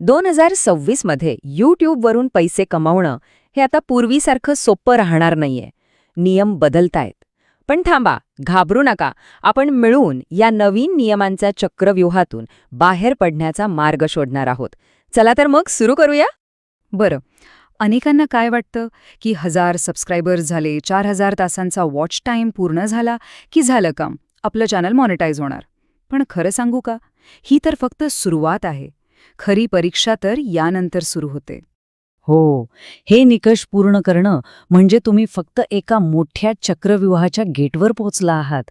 2026 मध्ये यूट्यूबवरून पैसे कमावणं हे आता पूर्वीसारखं सोपं राहणार नाहीये. नियम बदलतायत. पण थांबा, घाबरू नका. आपण मिळून या नवीन नियमांच्या चक्रव्यूहातून बाहेर पडण्याचा मार्ग शोधणार आहोत. चला तर मग सुरू करूया. बरं, अनेकांना काय वाटतं की 1000 सबस्क्रायबर्स झाले, 4000 तासांचा वॉच टाईम पूर्ण झाला की झालं काम, आपलं चॅनल मॉनिटाईज होणार. पण खरं सांगू का, ही तर फक्त सुरुवात आहे. खरी परीक्षा तर यानंतर सुरू होते. हो, हे निकष पूर्ण करणं म्हणजे तुम्ही फक्त एका मोठ्या चक्रव्यूहाच्या गेटवर पोहोचला आहात.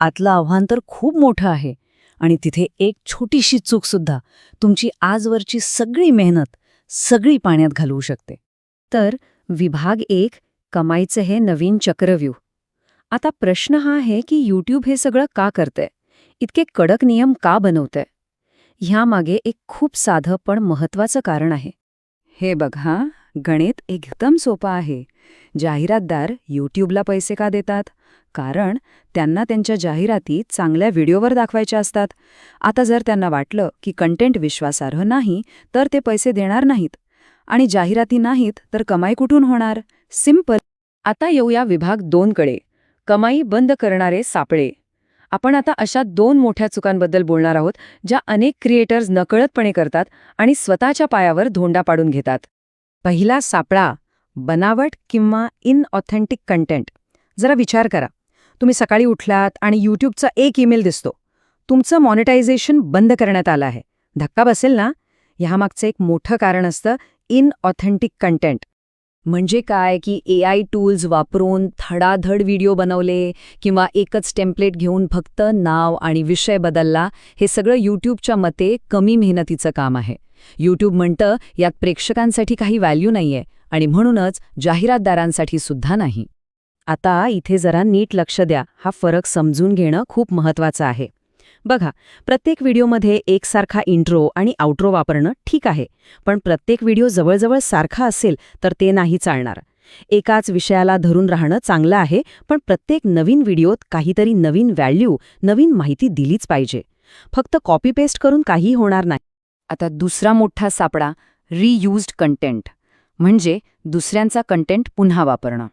आतलं आव्हान तर खूप मोठं आहे आणि तिथे एक छोटीशी चूकसुद्धा तुमची आजवरची सगळी मेहनत सगळी पाण्यात घालवू शकते. तर विभाग 1, कमाईचं हे नवीन चक्रव्यूह. आता प्रश्न हा आहे की यूट्यूब हे सगळं का करतंय? इतके कडक नियम का बनवतंय? ह्यामागे एक खूप साधं पण महत्त्वाचं कारण आहे. हे बघा, गणित एकदम सोपं आहे. जाहिरातदार यूट्यूबला पैसे का देतात? कारण त्यांना त्यांच्या जाहिराती चांगल्या व्हिडिओवर दाखवायच्या असतात. आता जर त्यांना वाटलं की कंटेंट विश्वासार्ह नाही, तर ते पैसे देणार नाहीत. आणि जाहिराती नाहीत तर कमाई कुठून होणार? सिंपल. आता येऊया विभाग 2 कडे, कमाई बंद करणारे सापळे. आपण आता अशा 2 मोठ्या चुकांबद्दल बोलणार आहोत, ज्या अनेक क्रिएटर्स नकळतपणे करतात आणि स्वतःच्या पायावर धोंडा पाडून घेतात. पहिला सापळा, बनावट किंवा इनऑथेंटिक कंटेंट. जरा विचार करा, तुम्ही सकाळी उठलात आणि यूट्यूबचा एक ईमेल दिसतो. तुमचं मॉनिटायझेशन बंद करण्यात आलं आहे. धक्का बसेल ना? ह्यामागचं एक मोठं कारण असतं इनऑथेंटिक कंटेंट. म्हणजे काय की AI टूल्स वापरून धडाधड व्हिडिओ बनवले किंवा एकच टेम्पलेट घेऊन फक्त नाव आणि विषय बदलला. हे सगळं यूट्यूबच्या मते कमी मेहनतीचं काम आहे. यूट्यूब म्हणतं यात प्रेक्षकांसाठी काही व्हॅल्यू नाहीये आणि म्हणूनच जाहिरातदारांसाठी सुद्धा नाही. आता इथे जरा नीट लक्ष द्या. हा फरक समजून घेणं खूप महत्त्वाचं आहे. बघा, प्रत्येक व्हिडिओमध्ये एकसारखा इंट्रो आणि आउट्रो वापरणं ठीक आहे, पण प्रत्येक व्हिडिओ जवळजवळ सारखा असेल तर ते नाही चालणार. एकाच विषयाला धरून राहणं चांगलं आहे, पण प्रत्येक नवीन व्हिडिओत काहीतरी नवीन व्हॅल्यू, नवीन माहिती दिलीच पाहिजे. फक्त कॉपी पेस्ट करून काही होणार नाही. आता दुसरा मोठा सापळा, रियूज्ड कंटेंट, म्हणजे दुसऱ्यांचा कंटेंट पुन्हा वापरणं.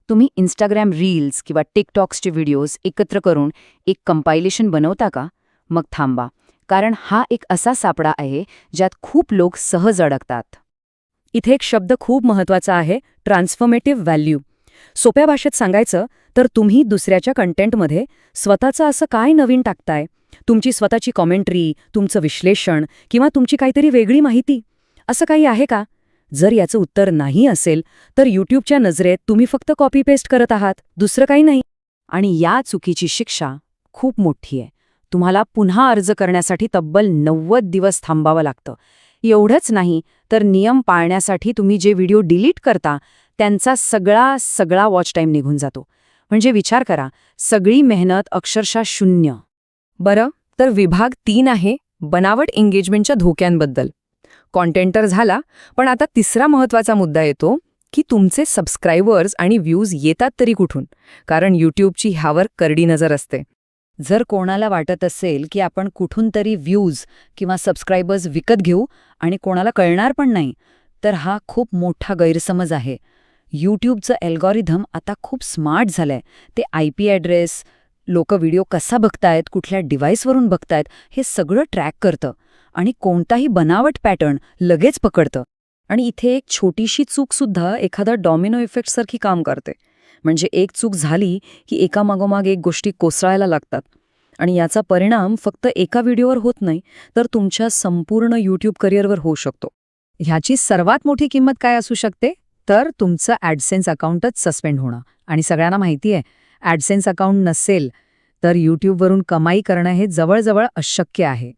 तुम्ही इंस्टाग्राम रील्स किंवा टिकटॉक्सचे व्हिडिओज एकत्र करून एक कंपायलेशन बनवता का? मग थांबा, कारण हा एक असा सापळा आहे ज्यात खूप लोक सहज अडकतात. इथे एक शब्द खूप महत्त्वाचा आहे, ट्रान्सफॉर्मेटिव्ह व्हॅल्यू. सोप्या भाषेत सांगायचं तर तुम्ही दुसऱ्याच्या कंटेंटमध्ये स्वतःचं असं काय नवीन टाकताय? तुमची स्वतःची कॉमेंट्री, तुमचं विश्लेषण किंवा तुमची काहीतरी वेगळी माहिती, असं काही आहे का? जर याचं उत्तर नाही असेल तर यूट्यूबच्या नजरेत तुम्ही फक्त कॉपी पेस्ट करत आहात, दुसरं काही नाही. आणि या चुकीची शिक्षा खूप मोठी आहे. तुम्हाला पुन्हा अर्ज करण्यासाठी तब्बल 90 दिवस थांबावं लागतं. एवढंच नाही तर नियम पाळण्यासाठी तुम्ही जे व्हिडिओ डिलीट करता त्यांचा सगळा वॉच टाईम निघून जातो. म्हणजे विचार करा, सगळी मेहनत अक्षरशः शून्य. बरं, तर विभाग 3 आहे बनावट एंगेजमेंटच्या धोक्यांबद्दल. कॉन्टेंट तर झाला, पण आता तिसरा महत्त्वाचा मुद्दा येतो की तुमचे सबस्क्रायबर्स आणि व्ह्यूज येतात तरी कुठून? कारण यूट्यूबची ह्यावर करडी नजर असते. जर कोणाला वाटत असेल की आपण कुठून तरी व्ह्यूज किंवा सबस्क्रायबर्स विकत घेऊ आणि कोणाला कळणार पण नाही, तर हा खूप मोठा गैरसमज आहे. यूट्यूबचं अल्गोरिदम आता खूप स्मार्ट झालंय. ते IP ॲड्रेस, लोक व्हिडिओ कसा बघतायत, कुठल्या डिव्हाइसवरून बघतायत, हे सगळं ट्रॅक करतं आणि कोणताही बनावट पॅटर्न लगेच पकडतं. आणि इथे एक छोटीशी चूकसुद्धा एखादा डॉमिनो इफेक्टसारखी काम करते. म्हणजे एक चूक झाली की एकामागोमाग एक गोष्टी कोसळायला लागतात आणि याचा परिणाम फक्त एका व्हिडिओवर होत नाही, तर तुमच्या संपूर्ण यूट्यूब करिअरवर होऊ शकतो. ह्याची सर्वात मोठी किंमत काय असू शकते? तर तुमचं ॲडसेन्स अकाउंटच सस्पेंड होणं. आणि सगळ्यांना माहिती आहे, ॲडसेन्स अकाउंट नसेल तर यूट्यूबवरून कमाई करणं हे जवळजवळ अशक्य आहे.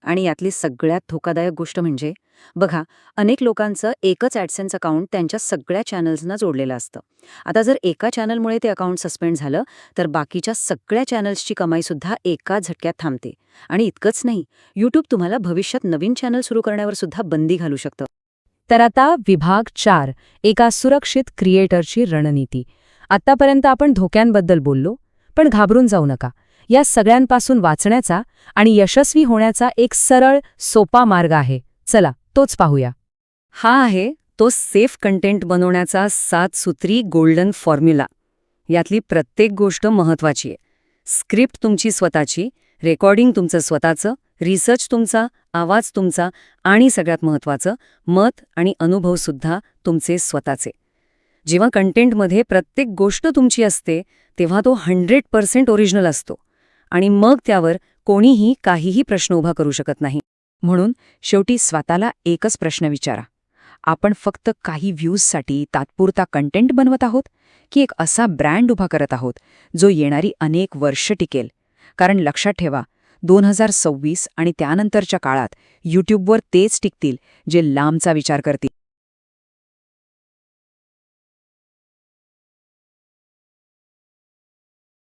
आणि यातली सगळ्यात धोकादायक गोष्ट म्हणजे, बघा, अनेक लोकांचं एकच ॲडसेन्स अकाउंट त्यांच्या सगळ्या चॅनल्सना जोडलेलं असतं. आता जर एका चॅनलमुळे ते अकाउंट सस्पेंड झालं तर बाकीच्या सगळ्या चॅनल्सची कमाईसुद्धा एका झटक्यात थांबते. आणि इतकंच नाही, यूट्यूब तुम्हाला भविष्यात नवीन चॅनल सुरू करण्यावर सुद्धा बंदी घालू शकतं. तर आता विभाग 4, एका सुरक्षित क्रिएटरची रणनीती. आतापर्यंत आपण धोक्यांबद्दल बोललो, पण घाबरून जाऊ नका. या सगळ्यांपासून वाचण्याचा आणि यशस्वी होण्याचा एक सरळ, सोपा मार्ग आहे. चला तोच पाहूया. हा आहे तो सेफ कंटेंट बनवण्याचा 7 सूत्री गोल्डन फॉर्म्युला. यातली प्रत्येक गोष्ट महत्वाची आहे. स्क्रिप्ट तुमची स्वतःची, रेकॉर्डिंग तुमचं स्वतःचं, रिसर्च तुमचा, आवाज तुमचा आणि सगळ्यात महत्वाचं मत आणि अनुभवसुद्धा तुमचे स्वतःचे. जेव्हा कंटेंटमध्ये प्रत्येक गोष्ट तुमची असते तेव्हा तो 100% ओरिजिनल असतो आणि मग त्यावर कोणीही काहीही प्रश्न उभा करू शकत नाही. म्हणून शेवटी स्वतःला एकच प्रश्न विचारा. आपण फक्त काही व्ह्यूजसाठी तात्पुरता कंटेंट बनवत आहोत की एक असा ब्रँड उभा करत आहोत जो येणारी अनेक वर्ष टिकेल? कारण लक्षात ठेवा, 2026 आणि त्यानंतरच्या काळात यूट्यूबवर तेच टिकतील जे लांबचा विचार करतील.